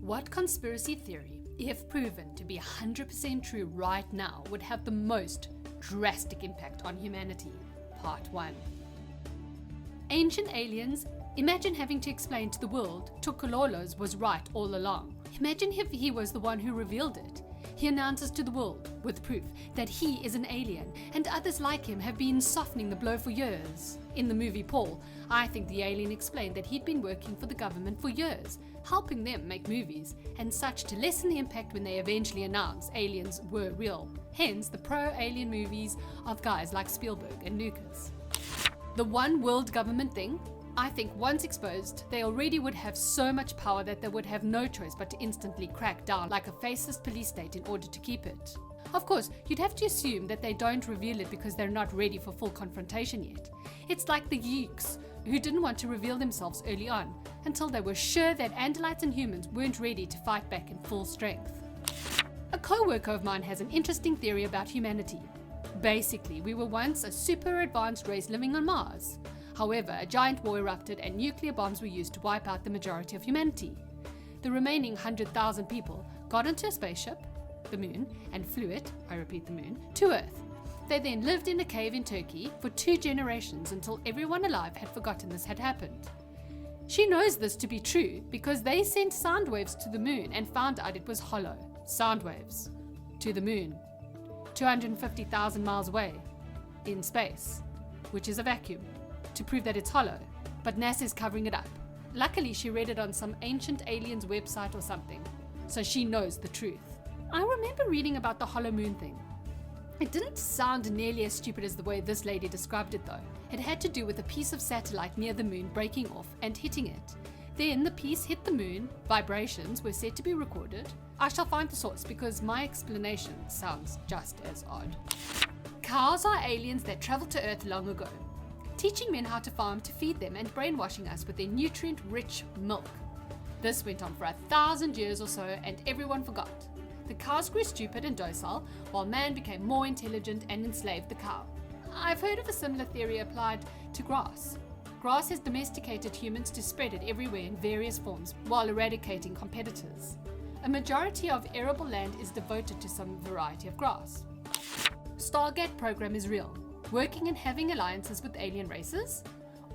What conspiracy theory, if proven to be 100% true right now, would have the most drastic impact on humanity? Part 1. Ancient aliens. Imagine having to explain to the world Tukulolo's was right all along. Imagine if he was the one who revealed it. He announces to the world, with proof, that he is an alien, and others like him have been softening the blow for years. In the movie Paul, I think the alien explained that he'd been working for the government for years, helping them make movies, and such to lessen the impact when they eventually announced aliens were real. Hence, the pro-alien movies of guys like Spielberg and Lucas. The one world government thing, I think once exposed, they already would have so much power that they would have no choice but to instantly crack down like a fascist police state in order to keep it. Of course, you'd have to assume that they don't reveal it because they're not ready for full confrontation yet. It's like the Yeeks, who didn't want to reveal themselves early on, until they were sure that Andalites and humans weren't ready to fight back in full strength. A co-worker of mine has an interesting theory about humanity. Basically, we were once a super advanced race living on Mars. However, a giant war erupted and nuclear bombs were used to wipe out the majority of humanity. The remaining 100,000 people got into a spaceship, the moon, and flew it, I repeat the moon, to Earth. They then lived in a cave in Turkey for 2 generations until everyone alive had forgotten this had happened. She knows this to be true because they sent sound waves to the moon and found out it was hollow. Sound waves to the moon, 250,000 miles away in space, which is a vacuum, to prove that it's hollow, but NASA is covering it up. Luckily, she read it on some ancient aliens website or something, so she knows the truth. I remember reading about the hollow moon thing. It didn't sound nearly as stupid as the way this lady described it though. It had to do with a piece of satellite near the moon breaking off and hitting it. Then the piece hit the moon, vibrations were said to be recorded. I shall find the source because my explanation sounds just as odd. Cows are aliens that traveled to Earth long ago, teaching men how to farm to feed them and brainwashing us with their nutrient-rich milk. This went on for 1,000 years or so and everyone forgot. The cows grew stupid and docile while man became more intelligent and enslaved the cow. I've heard of a similar theory applied to grass. Grass has domesticated humans to spread it everywhere in various forms while eradicating competitors. A majority of arable land is devoted to some variety of grass. Stargate program is real. Working and having alliances with alien races,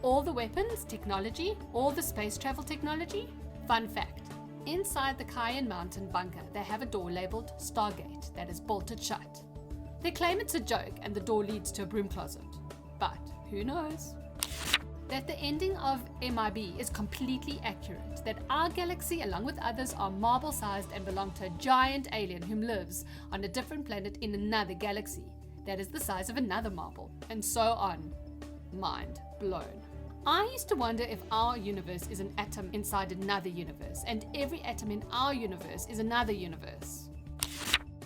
all the weapons, technology, all the space travel technology. Fun fact, inside the Cayenne Mountain bunker they have a door labeled Stargate that is bolted shut. They claim it's a joke and the door leads to a broom closet, but who knows? That the ending of MIB is completely accurate, that our galaxy along with others are marble sized and belong to a giant alien who lives on a different planet in another galaxy that is the size of another marble, and so on. Mind blown. I used to wonder if our universe is an atom inside another universe, and every atom in our universe is another universe.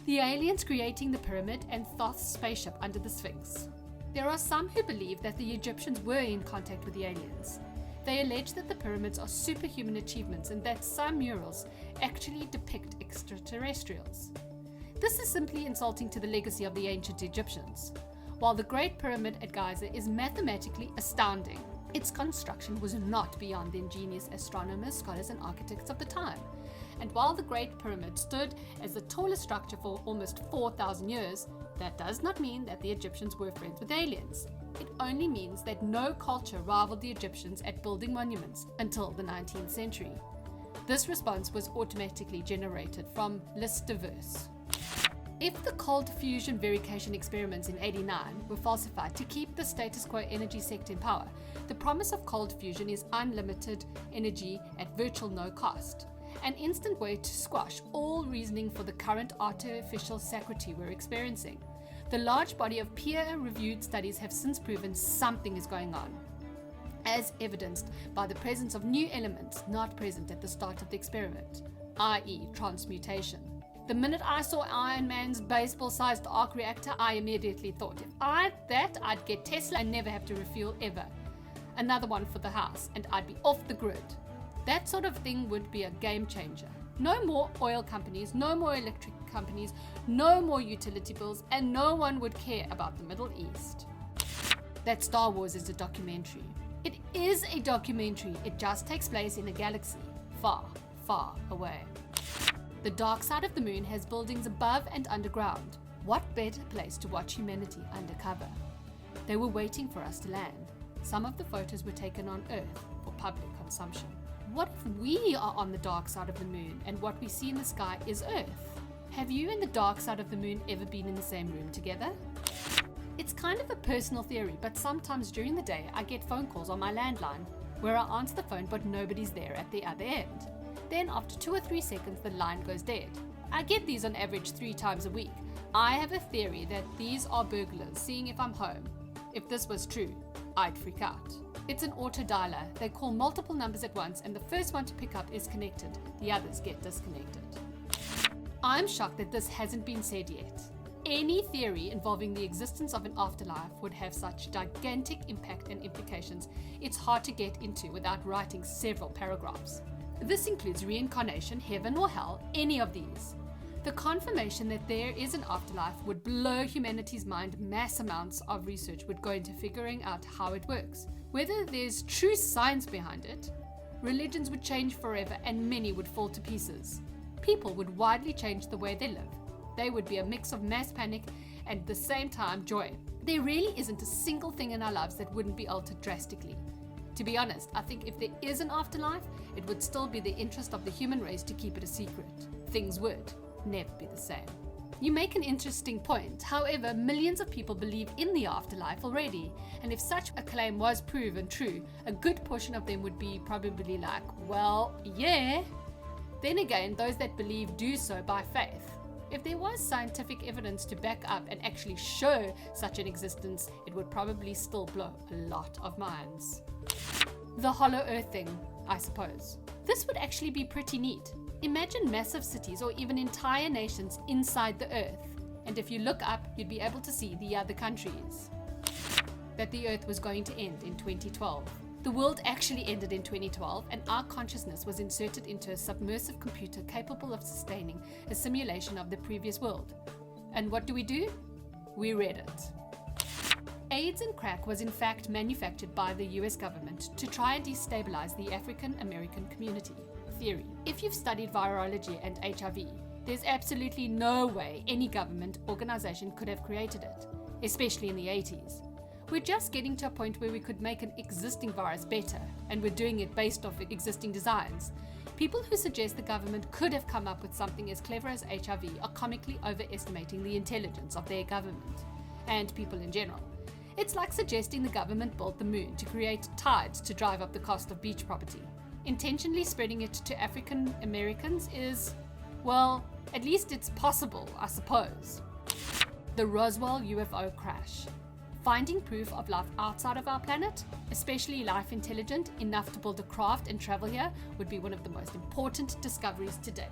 The aliens creating the pyramid and Thoth's spaceship under the Sphinx. There are some who believe that the Egyptians were in contact with the aliens. They allege that the pyramids are superhuman achievements and that some murals actually depict extraterrestrials. This is simply insulting to the legacy of the ancient Egyptians. While the Great Pyramid at Giza is mathematically astounding, its construction was not beyond the ingenious astronomers, scholars, and architects of the time. And while the Great Pyramid stood as the tallest structure for almost 4,000 years, that does not mean that the Egyptians were friends with aliens. It only means that no culture rivaled the Egyptians at building monuments until the 19th century. This response was automatically generated from Listiverse. If the cold fusion verification experiments in '89 were falsified to keep the status quo energy sector in power, the promise of cold fusion is unlimited energy at virtual no cost, an instant way to squash all reasoning for the current artificial scarcity we're experiencing. The large body of peer-reviewed studies have since proven something is going on, as evidenced by the presence of new elements not present at the start of the experiment, i.e. transmutation. The minute I saw Iron Man's baseball-sized arc reactor, I immediately thought, if I had that, I'd get Tesla and never have to refuel ever. Another one for the house, and I'd be off the grid. That sort of thing would be a game changer. No more oil companies, no more electric companies, no more utility bills, and no one would care about the Middle East. That Star Wars is a documentary. It is a documentary. It just takes place in a galaxy far, far away. The dark side of the moon has buildings above and underground. What better place to watch humanity undercover? They were waiting for us to land. Some of the photos were taken on Earth for public consumption. What if we are on the dark side of the moon and what we see in the sky is Earth? Have you and the dark side of the moon ever been in the same room together? It's kind of a personal theory, but sometimes during the day I get phone calls on my landline where I answer the phone but nobody's there at the other end. Then after 2 or 3 seconds the line goes dead. I get these on average 3 times a week. I have a theory that these are burglars seeing if I'm home. If this was true, I'd freak out. It's an auto dialer. They call multiple numbers at once and the first one to pick up is connected. The others get disconnected. I'm shocked that this hasn't been said yet. Any theory involving the existence of an afterlife would have such gigantic impact and implications, it's hard to get into without writing several paragraphs. This includes reincarnation, heaven or hell, any of these. The confirmation that there is an afterlife would blow humanity's mind. Mass amounts of research would go into figuring out how it works. Whether there's true science behind it, religions would change forever and many would fall to pieces. People would widely change the way they live. They would be a mix of mass panic and at the same time joy. There really isn't a single thing in our lives that wouldn't be altered drastically. To be honest, I think if there is an afterlife, it would still be the interest of the human race to keep it a secret. Things would never be the same. You make an interesting point. However, millions of people believe in the afterlife already, and if such a claim was proven true, a good portion of them would be probably like, well, yeah. Then again, those that believe do so by faith. If there was scientific evidence to back up and actually show such an existence, it would probably still blow a lot of minds. The hollow earth thing, I suppose. This would actually be pretty neat. Imagine massive cities or even entire nations inside the earth, and if you look up, you'd be able to see the other countries. That the earth was going to end in 2012. The world actually ended in 2012, and our consciousness was inserted into a submersive computer capable of sustaining a simulation of the previous world. And what do? We read it. AIDS and crack was in fact manufactured by the US government to try and destabilize the African American community. Theory. If you've studied virology and HIV, there's absolutely no way any government organization could have created it, especially in the 80s. We're just getting to a point where we could make an existing virus better, and we're doing it based off existing designs. People who suggest the government could have come up with something as clever as HIV are comically overestimating the intelligence of their government, and people in general. It's like suggesting the government built the moon to create tides to drive up the cost of beach property. Intentionally spreading it to African Americans is, well, at least it's possible, I suppose. The Roswell UFO crash. Finding proof of life outside of our planet, especially life intelligent enough to build a craft and travel here, would be one of the most important discoveries to date.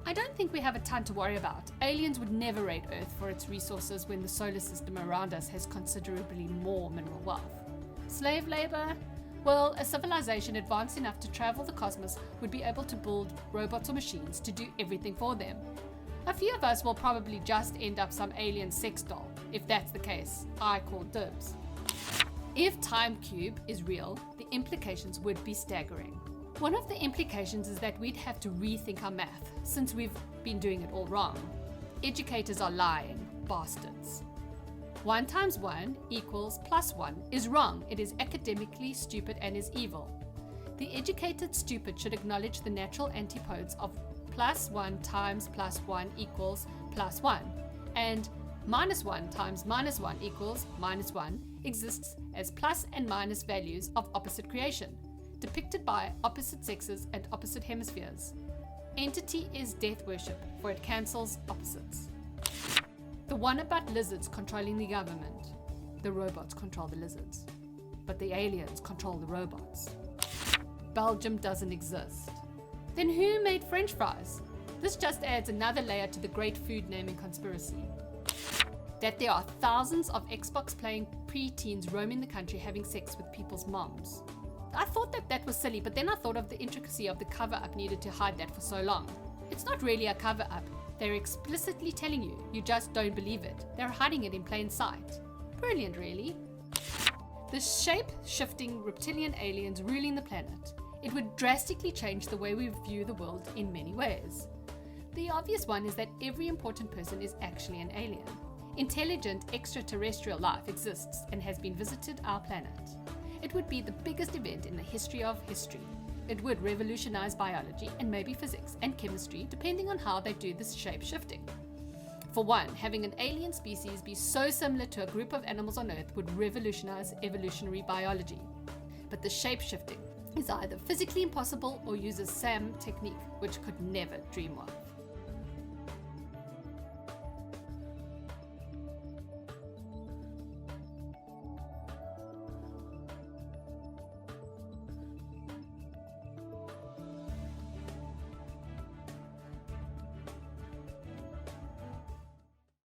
I don't think we have a ton to worry about. Aliens would never raid Earth for its resources when the solar system around us has considerably more mineral wealth. Slave labor? Well, a civilization advanced enough to travel the cosmos would be able to build robots or machines to do everything for them. A few of us will probably just end up some alien sex doll. If that's the case, I call dibs. If Time Cube is real, the implications would be staggering. One of the implications is that we'd have to rethink our math, since we've been doing it all wrong. Educators are lying, bastards. 1 times 1 equals +1 is wrong. It is academically stupid and is evil. The educated stupid should acknowledge the natural antipodes of +1 times +1 equals +1, and -1 times -1 equals -1 exists as plus and minus values of opposite creation, depicted by opposite sexes and opposite hemispheres. Entity is death worship, for it cancels opposites. The one about lizards controlling the government. The robots control the lizards, but the aliens control the robots. Belgium doesn't exist. Then who made French fries? This just adds another layer to the great food naming conspiracy. That there are thousands of Xbox playing pre-teens roaming the country having sex with people's moms. I thought that was silly, but then I thought of the intricacy of the cover-up needed to hide that for so long. It's not really a cover-up. They're explicitly telling you, you just don't believe it. They're hiding it in plain sight. Brilliant, really. The shape-shifting reptilian aliens ruling the planet. It would drastically change the way we view the world in many ways. The obvious one is that every important person is actually an alien. Intelligent extraterrestrial life exists and has been visited our planet. It would be the biggest event in the history of history. It would revolutionize biology and maybe physics and chemistry, depending on how they do this shape-shifting. For one, having an alien species be so similar to a group of animals on Earth would revolutionize evolutionary biology. But the shape-shifting is either physically impossible or uses SAM technique, which could never dream of.